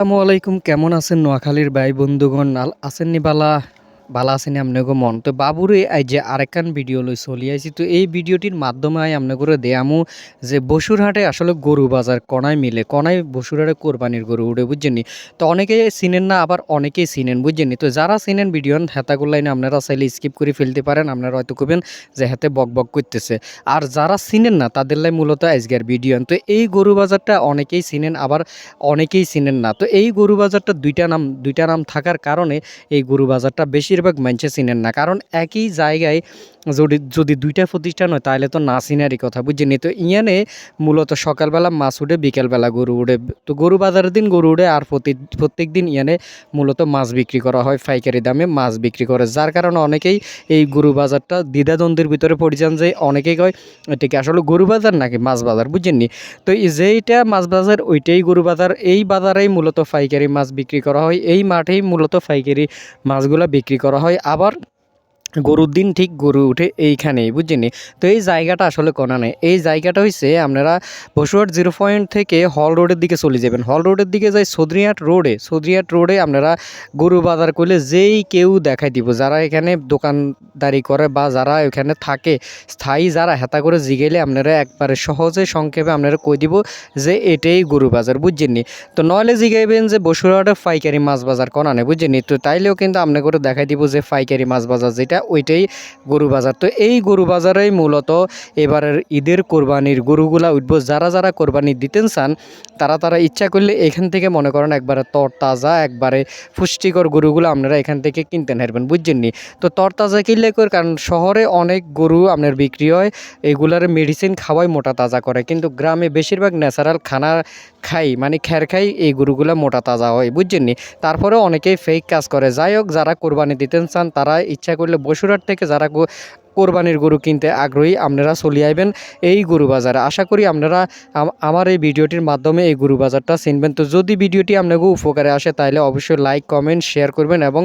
আসসালামু আলাইকুম, কেমন আছেন নোয়াখালীর ভাই বন্ধুগণ? আছেননি বালা? বালা আছেন আমনেগো মন তো বাবুরে এই যে আরেকখান ভিডিও লই চলি আইছি। তো এই ভিডিওটির মাধ্যমে আমনেগরে দেয়ামু যে বসুরহাটে আসলে গরু বাজার কনায় মিলে কনায় বসুরহাটে কোরবানির গরু উঠে, বুঝছেন? তো অনেকে চিনেন না, আবার অনেকেই চিনেন, বুঝছেন? তো যারা চিনেন ভিডিও হেতাগুলাই না আপনারা চাইলে স্কিপ করে ফেলতে পারেন। আপনারা হয়তো কবেন যে হাতে বক বক করতেছে। আর যারা চিনেন না তাদের লাই মূলত আজকের ভিডিও। তো এই গরু বাজারটা অনেকেই চিনেন, আবার অনেকেই চিনেন না। তো এই গরু বাজারটা দুইটা নাম থাকার কারণে এই গরু বাজারটা বেশিরভাগ মানুষে চিনেন না। কারণ একই জায়গায় যদি দুইটা প্রতিষ্ঠান হয় তাহলে তো না চিনারই কথা, বুঝছেন? তো ইয়ানে মূলত সকালবেলা মাছ উঠে, বিকেলবেলা গরু উঠে। তো গরু বাজারের দিন গরু উঠে, আর প্রত্যেক দিন ইয়ানে মূলত মাছ বিক্রি করা হয়, পাইকারি দামে মাছ বিক্রি করে। যার কারণে অনেকেই এই গরু বাজারটা দ্বিধাদ্বন্দ্বের ভিতরে পড়ে যান যে অনেকেই কয় এটা কি আসলে গরু বাজার নাকি মাছ বাজার, বুঝছেন? তো যেইটা মাছ বাজার ওইটাই গরু বাজার। এই বাজারেই মূলত পাইকারি মাছ বিক্রি করা হয়, এই মাঠেই মূলত পাইকারি মাছগুলা বিক্রি করা হয়। আবার গরুর দিন ঠিক গরু উঠে এইখানেই, বুঝছেন? তো এই জায়গাটা আসলে কোনা নেই, এই জায়গাটা হইছে আপনারা বসুরহাট 0 পয়েন্ট থেকে হল রোডের দিকে চলে যাবেন। হল রোডের দিকে যাই সদরিয়াট রোডে আপনারা গরু বাজার করলে যেই কেউ দেখাই দিব, যারা এখানে দোকানদারি করে বা যারা এখানে থাকে স্থায়ী, যারা হেতা করে জিগেলে আপনারা একবারে সহজে সংক্ষেপে আপনারা কই দিব যে এটাই গরু বাজার, বুঝছেন? তো নইলে জিগাইবেন যে বসুরহাটে পাইকারি মাছ বাজার কোনা নেই, বুঝছেন? তো তাইলেও কিন্তু আপনাকে করে দেখাই দিব যে পাইকারি মাছ বাজার যেটা ওইটাই গরু বাজার। তো এই গরু বাজারেই মূলত এবারের ঈদের কোরবানির গরুগুলা উঠবো। যারা কোরবানি দিতেন চান তারা ইচ্ছা করলে এখান থেকে মনে করেন একবারে তরতাজা একবারে পুষ্টিকর গরুগুলো আপনারা এখান থেকে কিনতে হারবেন, বুঝছেন? তো তরতাজা কিনলে কারণ শহরে অনেক গরু আপনার বিক্রি হয়, এগুলার মেডিসিন খাওয়াই মোটা তাজা করে, কিন্তু গ্রামে বেশিরভাগ ন্যাচারাল খানা খাই, মানে খ্যার খাই, এই গরুগুলো মোটা তাজা হয়, বুঝছেন? তারপরে অনেকেই ফেক কাজ করে। যাই হোক, যারা কোরবানি দিতেন চান তারা ইচ্ছা করলে বসুরহাট থেকে যারা কোরবানির গরু কিনতে আগ্রহী আপনারা চলে আইবেন এই গরু বাজারে। আশা করি আপনারা আমার এই ভিডিওটির মাধ্যমে এই গরু বাজারটা চিনবেন। তো যদি ভিডিওটি আপনাকে উপকারে আসে তাহলে অবশ্যই লাইক, কমেন্ট, শেয়ার করবেন এবং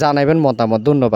জানাবেন মতামত। ধন্যবাদ।